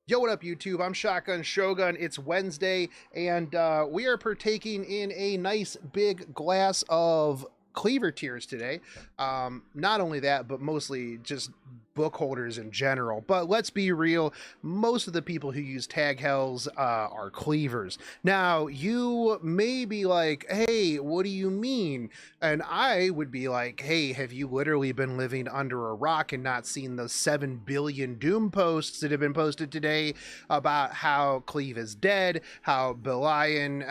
Yo, what up, YouTube? I'm Shotgun Shogun. It's Wednesday, and we are partaking in a nice big glass of Cleaver tears today. Not only that, but mostly just book holders in general. But let's be real, most of the people who use tag hells are cleavers. Now, you may be like, hey, what do you mean? And I would be like, hey, have you literally been living under a rock and not seen the 7 billion Doom posts that have been posted today about how Cleave is dead, how Belian,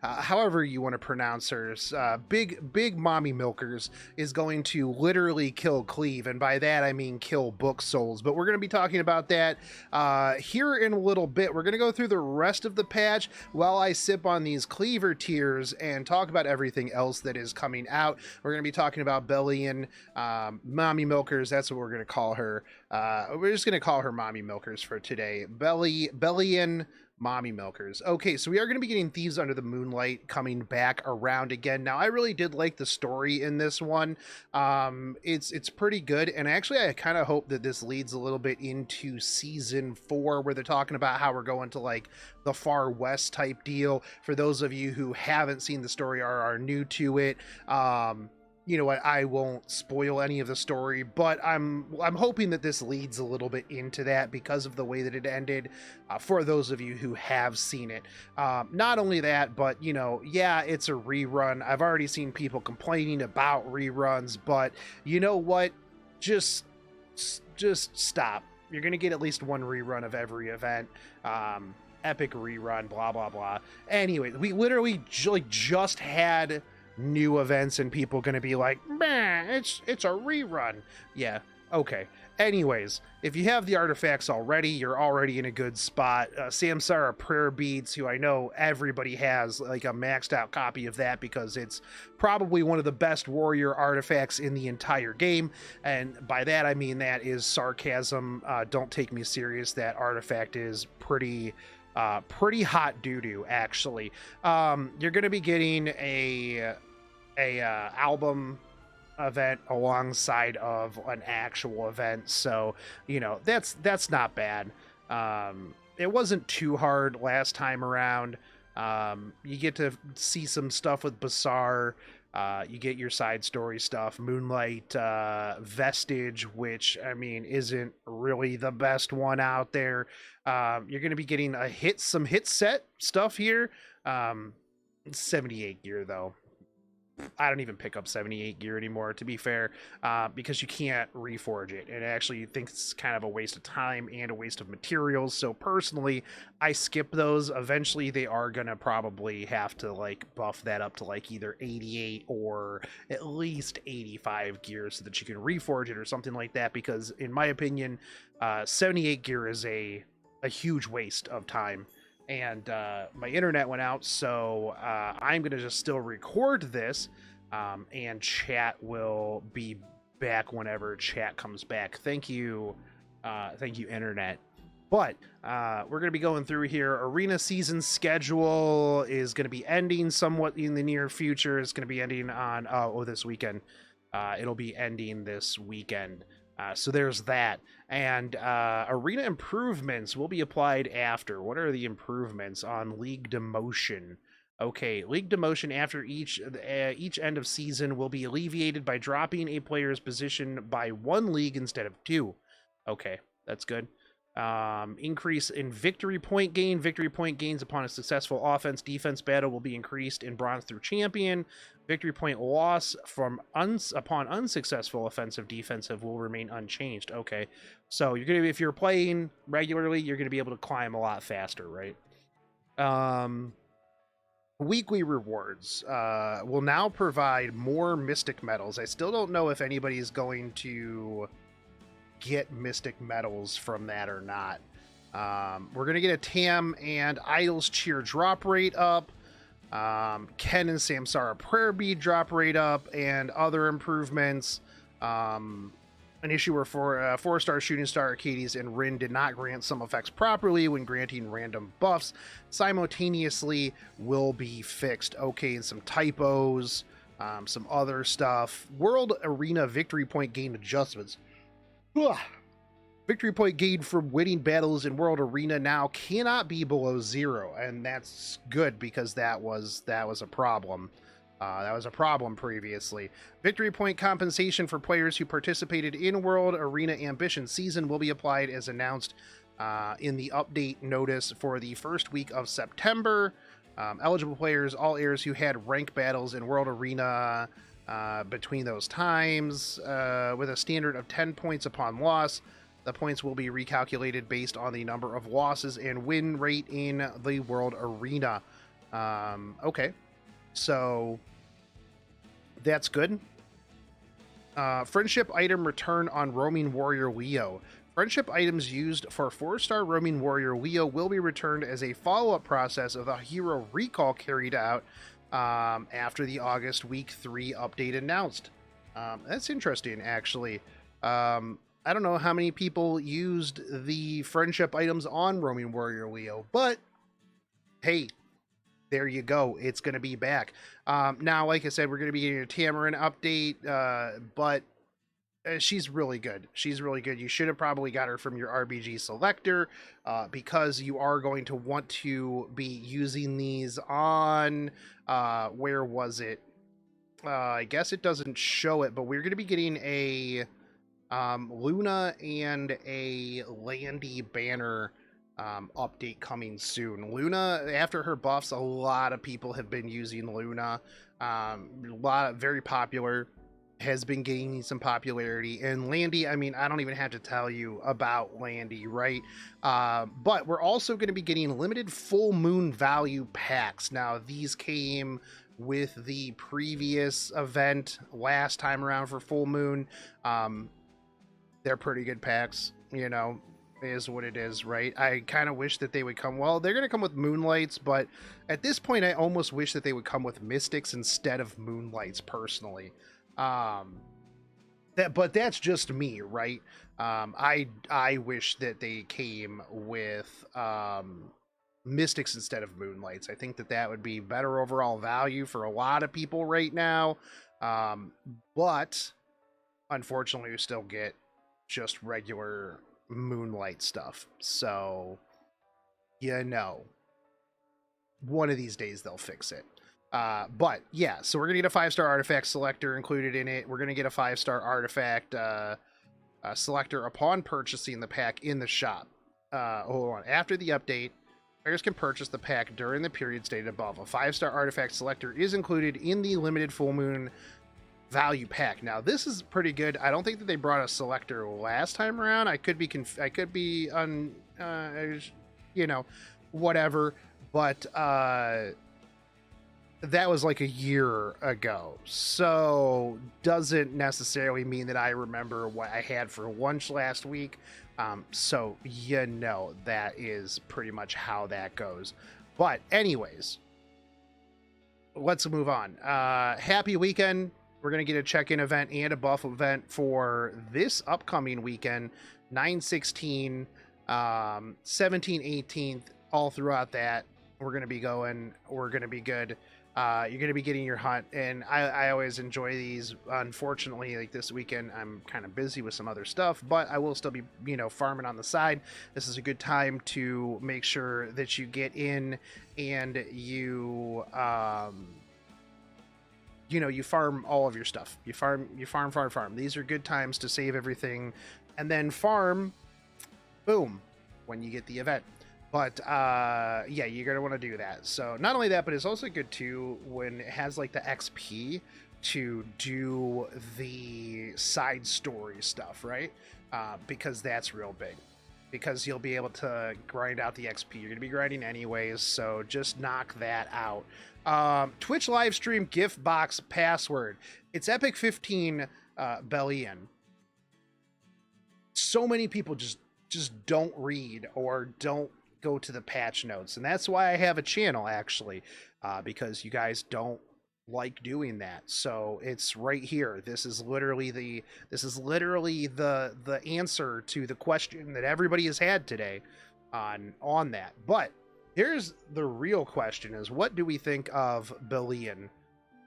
however you want to pronounce her, big mommy milkers is going to literally kill Cleave, and by that I mean kill book souls. But we're going to be talking about that here in a little bit. We're going to go through the rest of the patch while I sip on these Cleaver tears and talk about everything else that is coming out. We're going to be talking about Belian, mommy milkers. That's what we're going to call her. We're just going to call her mommy milkers for today. Belian mommy milkers. Okay, so we are going to be getting Thieves Under the Moonlight coming back around again. Now, I really did like the story in this one. It's pretty good, and actually I kind of hope that this leads a little bit into season 4, where they're talking about how we're going to like the Far West type deal. For those of you who haven't seen the story or are new to it, you know what, I won't spoil any of the story, but I'm hoping that this leads a little bit into that because of the way that it ended, for those of you who have seen it. Not only that, but you know, yeah, it's a rerun. I've already seen people complaining about reruns, but you know what, just stop. You're gonna get at least one rerun of every event. Epic rerun, blah blah blah. Anyway, we literally just had new events, and people gonna be like, man, it's a rerun. Yeah, okay. Anyways, if you have the artifacts already, you're already in a good spot. Samsara Prayer Beads, who I know everybody has like a maxed out copy of that because it's probably one of the best warrior artifacts in the entire game, and by that I mean that is sarcasm. Don't take me serious. That artifact is pretty hot doo-doo, actually. You're gonna be getting a album event alongside of an actual event, so you know that's not bad. It wasn't too hard last time around. You get to see some stuff with Bazaar. You get your side story stuff, Moonlight Vestige, which I mean isn't really the best one out there. You're going to be getting some hit set stuff here. 78 gear though. I don't even pick up 78 gear anymore, to be fair, because you can't reforge it. And I actually think it's kind of a waste of time and a waste of materials. So personally, I skip those. Eventually, they are going to probably have to like buff that up to like either 88 or at least 85 gear so that you can reforge it or something like that. Because in my opinion, 78 gear is a huge waste of time. And my internet went out, so I'm gonna just still record this, and chat will be back whenever chat comes back. Thank you internet. But we're gonna be going through here. Arena season schedule is gonna be ending somewhat in the near future. It's gonna be ending on this weekend. It'll be ending this weekend. So there's that, and arena improvements will be applied after. What are the improvements on league demotion? Okay, league demotion after each end of season will be alleviated by dropping a player's position by 1 league instead of 2. Okay, that's good. Increase in victory point gain. Victory point gains upon a successful offense-defense battle will be increased in Bronze through Champion. Victory point loss upon unsuccessful offensive-defensive will remain unchanged. Okay, so you're gonna if you're playing regularly, you're gonna be able to climb a lot faster, right? Weekly rewards will now provide more Mystic Medals. I still don't know if anybody is going to get Mystic Medals from that or not. We're gonna get a Tam and Idol's Cheer drop rate up, Ken and Samsara Prayer Bead drop rate up, and other improvements. An issue where 4-star Shooting Star Arcades and Rin did not grant some effects properly when granting random buffs simultaneously will be fixed. Okay, and some typos, some other stuff. World Arena victory point gain adjustments. Ugh. Victory point gained from winning battles in World Arena now cannot be below 0, and that's good because that was a problem. That was a problem previously. Victory point compensation for players who participated in World Arena Ambition Season will be applied as announced in the update notice for the first week of September. Eligible players, all heirs who had rank battles in World Arena between those times, with a standard of 10 points upon loss. The points will be recalculated based on the number of losses and win rate in the World Arena. Okay, so that's good. Friendship item return on Roaming Warrior Leo. Friendship items used for 4-star Roaming Warrior Leo will be returned as a follow-up process of the hero recall carried out after the August Week 3 update announced. That's interesting, actually. I don't know how many people used the friendship items on Roaming Warrior Leo, but hey, there you go. It's going to be back. Now, like I said, we're going to be getting a Tamarin update, but she's really good. She's really good. You should have probably got her from your RBG selector because you are going to want to be using these on, where was it? I guess it doesn't show it, but we're going to be getting a Luna and a Landy banner update coming soon. Luna, after her buffs, a lot of people have been using Luna. Very popular, has been gaining some popularity. And Landy, I mean, I don't even have to tell you about Landy, right? But we're also going to be getting limited full moon value packs. Now, these came with the previous event last time around for full moon. They're pretty good packs, you know, is what it is, right? I kind of wish that they would come, well, they're going to come with Moonlights, but at this point, I almost wish that they would come with Mystics instead of Moonlights, personally. But that's just me, right? I wish that they came with Mystics instead of Moonlights. I think that that would be better overall value for a lot of people right now. But unfortunately, you still get just regular Moonlight stuff. So, you know, one of these days they'll fix it. But yeah, so we're gonna get a 5-star artifact selector included in it. We're gonna get a 5-star artifact selector upon purchasing the pack in the shop. Hold on. After the update, players can purchase the pack during the period stated above. A 5-star artifact selector is included in the limited full moon value pack. Now, this is pretty good. I don't think that they brought a selector last time around. I could be on, you know, whatever. But that was like a year ago, so doesn't necessarily mean that I remember what I had for lunch last week. So you know, that is pretty much how that goes. But anyways, let's move on. Happy weekend. We're gonna get a check-in event and a buff event for this upcoming weekend, 9/16, 17, 18th, all throughout that. We're gonna be going. We're gonna be good. You're going to be getting your hunt, and I always enjoy these. Unfortunately, like this weekend, I'm kind of busy with some other stuff, but I will still be, you know, farming on the side. This is a good time to make sure that you get in and you, you know, you farm all of your stuff. You farm. These are good times to save everything and then farm, boom, when you get the event. But yeah, you're going to want to do that. So not only that, but it's also good too when it has like the XP to do the side story stuff, right? Because that's real big. Because you'll be able to grind out the XP. You're going to be grinding anyways, so just knock that out. Twitch live stream gift box password. It's Epic 15 Belian. So many people just don't read or don't go to the patch notes, and that's why I have a channel, actually, because you guys don't like doing that. So it's right here. This is literally the answer to the question that everybody has had today on that. But here's the real question: is what do we think of Belian?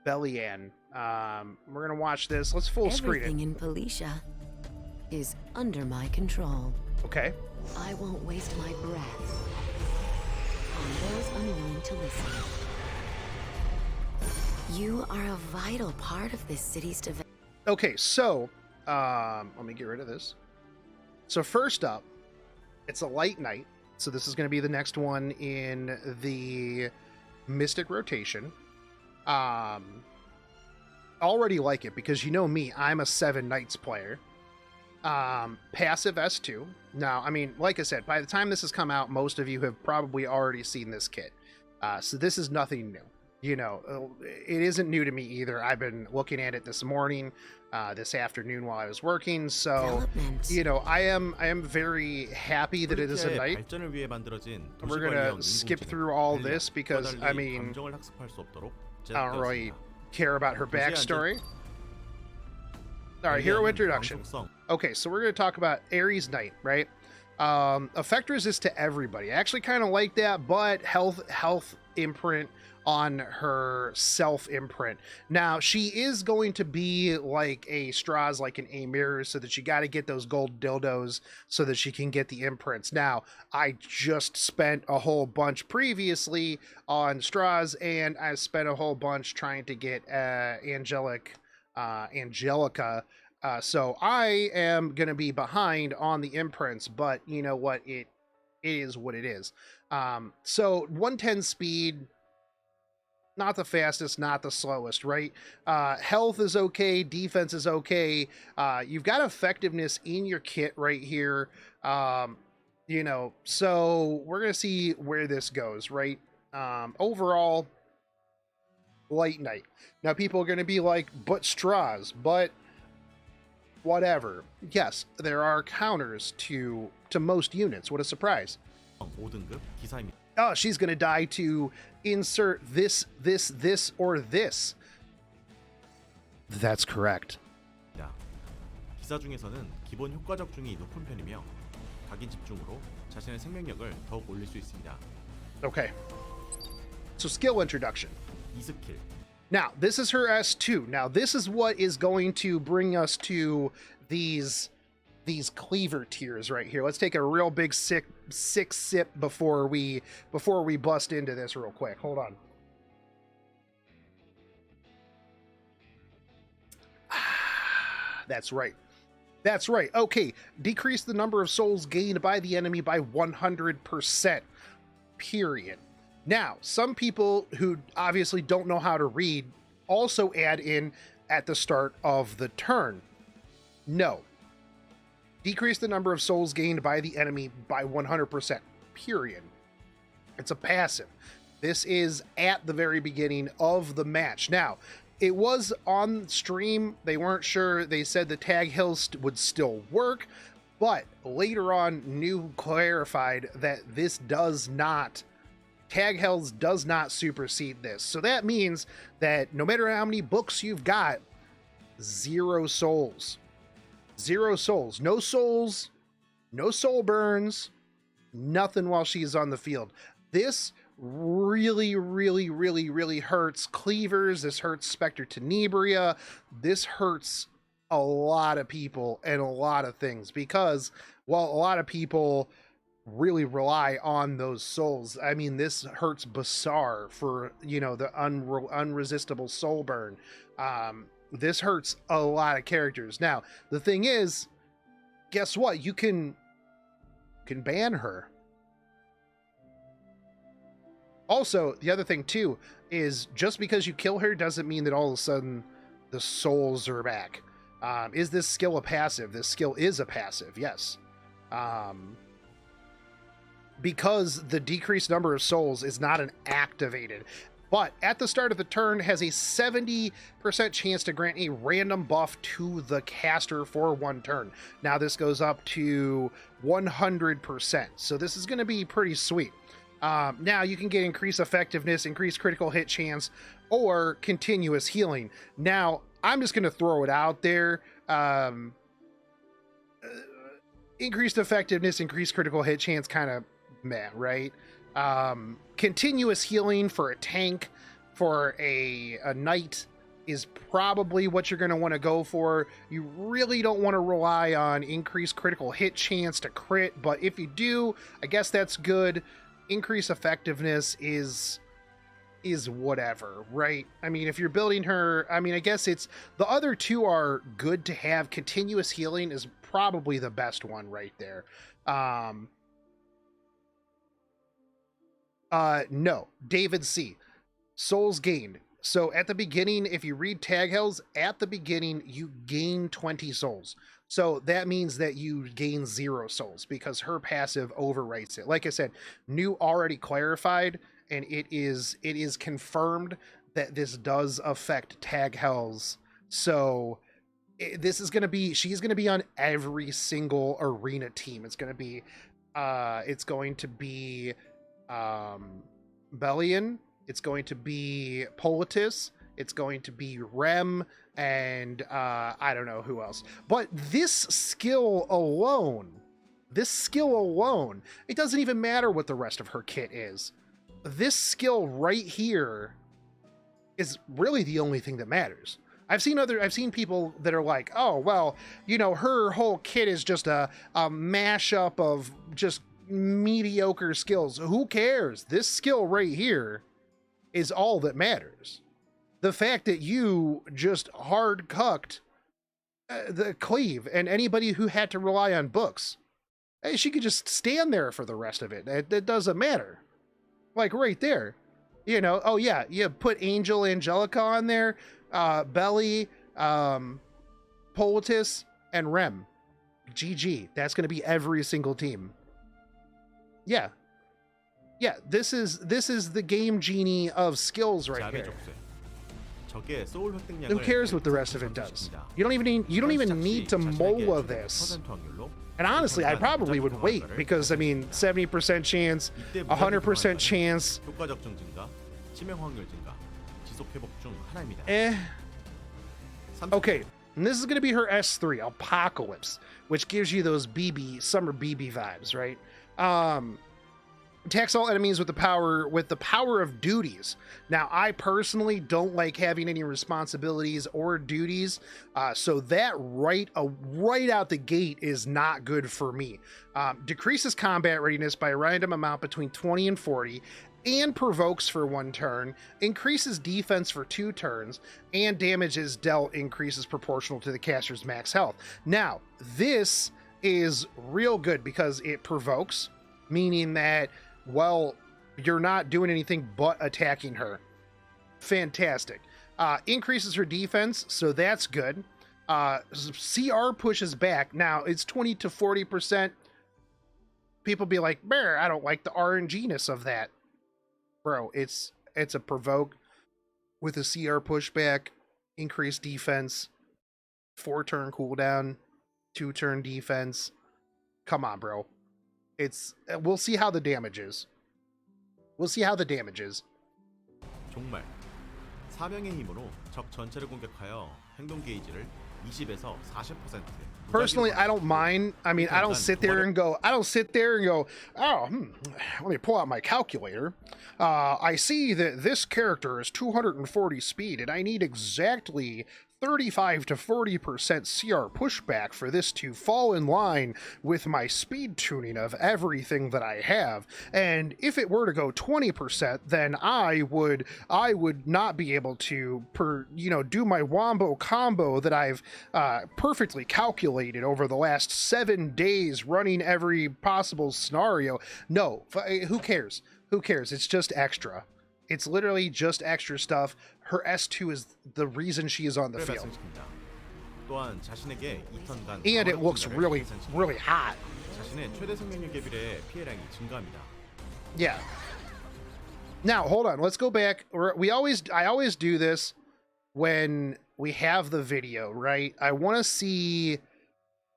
We're gonna watch this. Let's full screen it. Everything in Felicia is under my control. Okay. I won't waste my breath on those unwilling to listen. You are a vital part of this city's development. Okay, so let me get rid of this. So first up, it's a light knight. So this is going to be the next one in the Mystic rotation. Already like it because you know me, I'm a 7 Knights player. Passive S2. Now, I mean, like I said, by the time this has come out, most of you have probably already seen this kit. So this is nothing new. You know, it isn't new to me either. I've been looking at it this morning, this afternoon while I was working. So, you know, I am very happy that it is a knight. We're gonna skip through all this because, I mean, I don't really care about her backstory. All right, hero introduction. Okay, so we're going to talk about Ares Knight, right? Effect resist to everybody. I actually kind of like that, but health imprint on her self imprint. Now, she is going to be like a Straws, like an Amir, so that you got to get those gold dildos so that she can get the imprints. Now, I just spent a whole bunch previously on Straws, and I spent a whole bunch trying to get Angelica. So I am going to be behind on the imprints, but you know what? It is what it is. So 110 speed, not the fastest, not the slowest, right? Health is okay. Defense is okay. You've got effectiveness in your kit right here. You know, so we're going to see where this goes, right? Overall, light knight. Now people are going to be like, but Straws, but whatever. Yes, there are counters to most units. What a surprise. Oh, she's going to die to insert this, or this. That's correct. 기사 중에서는 기본 효과 적중이 높은 편이며 각인 집중으로 자신의 생명력을 더욱 올릴 수 있습니다. Okay. So skill introduction. 2스킬. Now, this is her S2. Now, this is what is going to bring us to these cleaver tiers right here. Let's take a real big sick sip before we bust into this real quick. Hold on. That's right. That's right. Okay. Decrease the number of souls gained by the enemy by 100%. Period. Now, some people who obviously don't know how to read also add in at the start of the turn. No. Decrease the number of souls gained by the enemy by 100%. Period. It's a passive. This is at the very beginning of the match. Now, it was on stream. They weren't sure. They said the tag hills would still work, but later on, New clarified that this does not. Tag Hells does not supersede this. So that means that no matter how many books you've got, 0 souls. 0 souls. No souls. No soul burns. Nothing while she's on the field. This really, really, really, really hurts Cleavers. This hurts Spectre Tenebria. This hurts a lot of people and a lot of things because, well, a lot of people really rely on those souls. I mean, this hurts Basar for, you know, the unresistible soul burn. This hurts a lot of characters. Now, the thing is, guess what? You can ban her. Also, the other thing too is just because you kill her doesn't mean that all of a sudden the souls are back. Is this skill a passive? This skill is a passive, yes. Because the decreased number of souls is not an activated, but at the start of the turn has a 70% chance to grant a random buff to the caster for 1 turn. Now this goes up to 100%. So this is going to be pretty sweet. Now you can get increased effectiveness, increased critical hit chance, or continuous healing. Now I'm just going to throw it out there. Increased effectiveness, increased critical hit chance, kind of meh, right? Continuous healing for a tank, for a knight, is probably what you're going to want to go for. You really don't want to rely on increased critical hit chance to crit, but if you do, I guess that's good. Increased effectiveness is whatever, right? I mean, if you're building her, I mean, I guess it's the other two are good to have. Continuous healing is probably the best one right there. No, David C. Souls gained. So at the beginning, if you read Tag Hells, at the beginning, you gain 20 souls. So that means that you gain 0 souls because her passive overwrites it. Like I said, new already clarified, and it is confirmed that this does affect Tag Hells. So this is going to be, she's going to be on every single arena team. It's going to be Belian, it's going to be Politis, it's going to be Rem, and I don't know who else. But this skill alone, it doesn't even matter what the rest of her kit is. This skill right here is really the only thing that matters. I've seen people that are like, oh, well, you know, her whole kit is just a mashup of just mediocre skills. Who cares? This skill right here is all that matters. The fact that you just hard cucked the Cleave and anybody who had to rely on books, hey, she could just stand there for the rest of it. It doesn't matter. Like right there, you know. Oh yeah, you put Angelica on there, Belly, Politis, and Rem. GG. That's going to be every single team. Yeah. This is the game genie of skills right here. Who cares what the rest of it does? You don't even need to mola this. And honestly, I probably would wait because I mean, 70% chance, 100% chance. Okay, and this is going to be her S3, Apocalypse, which gives you those summer BB vibes, right? Attacks all enemies with the power of duties. Now, I personally don't like having any responsibilities or duties, so that right out the gate is not good for me. Decreases combat readiness by a random amount between 20 and 40, and provokes for 1 turn, increases defense for 2 turns, and damages dealt increases proportional to the caster's max health. Now, this is real good because it provokes, meaning that, well, you're not doing anything but attacking her. Fantastic. Increases her defense, so that's good. CR pushes back. Now, it's 20 to 40%. People be like, "Bear, I don't like the RNG-ness of that." Bro, it's a provoke with a CR pushback, increased defense, 4-turn cooldown, 2-turn defense. Come on, bro. We'll see how the damage is. 종말. 사명의 힘으로 적 전체를 공격하여 행동 게이지를 20에서 40%. Personally, I don't mind. I mean, I don't sit there and go, oh, let me pull out my calculator. I see that this character is 240 speed, and I need exactly 35 to 40% CR pushback for this to fall in line with my speed tuning of everything that I have. And if it were to go 20%, then I would not be able to do my wombo combo that I've perfectly calculated over the last 7 days running every possible scenario. No, who cares? It's just extra. It's literally just extra stuff. Her S2 is the reason she is on the field. And it looks really, really hot. Yeah. Now, hold on. Let's go back. I always do this when we have the video, right? I want to see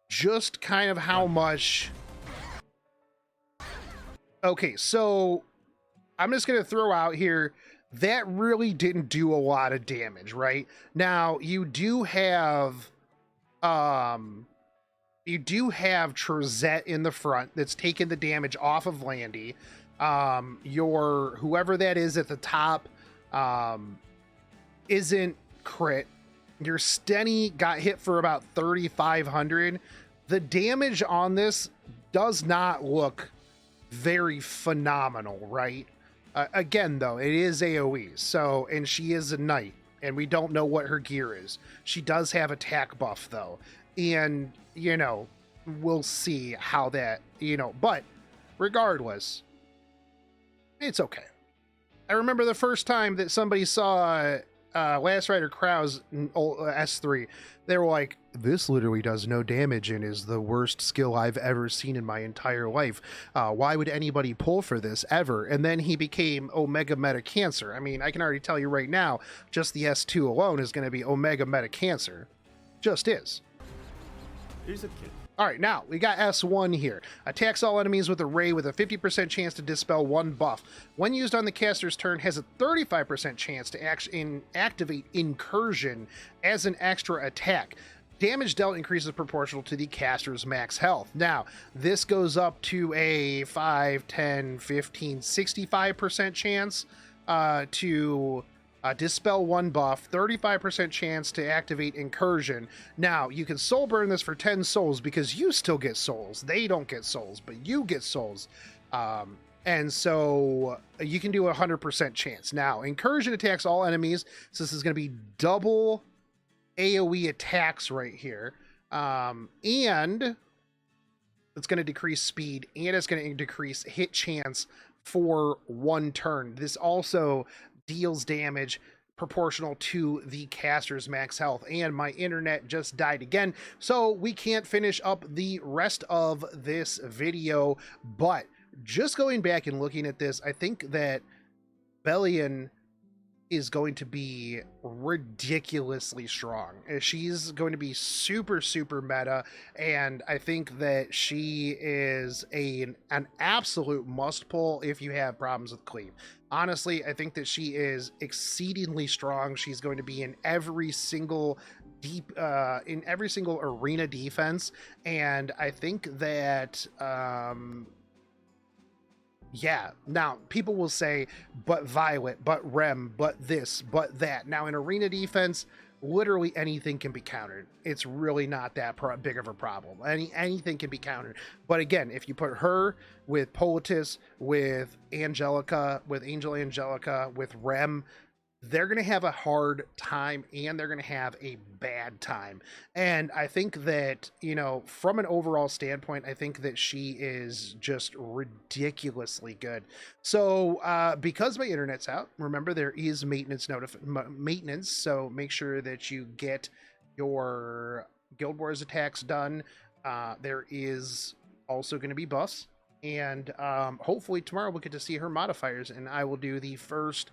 just kind of how much... Okay, so... I'm just going to throw out here, that really didn't do a lot of damage, right? Now, you do have Trezette in the front that's taking the damage off of Landy. Whoever that is at the top isn't crit. Your Stenny got hit for about 3,500. The damage on this does not look very phenomenal, right? Again, though, it is AoE, so, and she is a knight, and we don't know what her gear is. She does have attack buff, though, and, you know, we'll see how that, you know, but regardless, it's okay. I remember the first time that somebody saw Last Rider Krau's S3, they were like, this literally does no damage and is the worst skill I've ever seen in my entire life. Why would anybody pull for this ever? And then he became Omega Meta Cancer. I mean, I can already tell you right now, just the S2 alone is going to be Omega Meta Cancer. Just is. Here's a kid. All right, now we got S1 here. Attacks all enemies with a ray with a 50% chance to dispel one buff. When used on the caster's turn, has a 35% chance to activate Incursion as an extra attack. Damage dealt increases proportional to the caster's max health. Now, this goes up to a 5, 10, 15, 65% chance to dispel one buff, 35% chance to activate Incursion. Now, you can soul burn this for 10 souls because you still get souls. They don't get souls, but you get souls. And so you can do a 100% chance. Now, Incursion attacks all enemies, so this is going to be double AoE attacks right here. And it's going to decrease speed, and it's going to decrease hit chance for one turn. This also deals damage proportional to the caster's max health. And my internet just died again, so we can't finish up the rest of this video. But just going back and looking at this, I think that Belian is going to be ridiculously strong. She's going to be super, super meta, and I think that she is an absolute must pull if you have problems with Cleave. Honestly, I think that she is exceedingly strong. She's going to be in every single arena defense, and I think that yeah, now people will say, but Violet, but Rem, but this, but that. Now in arena defense, literally anything can be countered. It's really not that big of a problem. Anything can be countered. But again, if you put her with Politis, with Angelica, with Angel Angelica, with Rem, they're going to have a hard time, and they're going to have a bad time. And I think that, you know, from an overall standpoint, I think that she is just ridiculously good. So because my internet's out, remember there is maintenance, so make sure that you get your Guild Wars attacks done. There is also going to be buffs, and hopefully tomorrow we'll get to see her modifiers, and I will do the first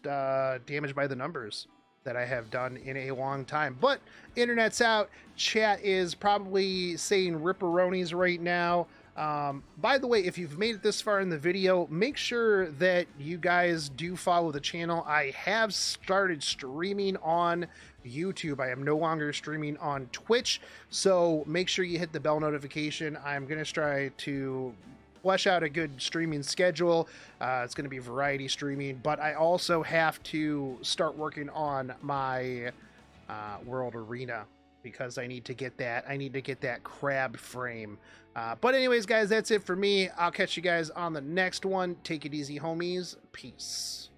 damage by the numbers that I have done in a long time. But internet's out. Chat is probably saying ripperonis right now. By the way, if you've made it this far in the video, make sure that you guys do follow the channel. I have started streaming on YouTube. I am no longer streaming on Twitch, so make sure you hit the bell notification. I'm going to try to flesh out a good streaming schedule. It's going to be variety streaming, but I also have to start working on my World Arena because I need to get that crab frame. But anyways, guys, that's it for me. I'll catch you guys on the next one. Take it easy, homies. Peace.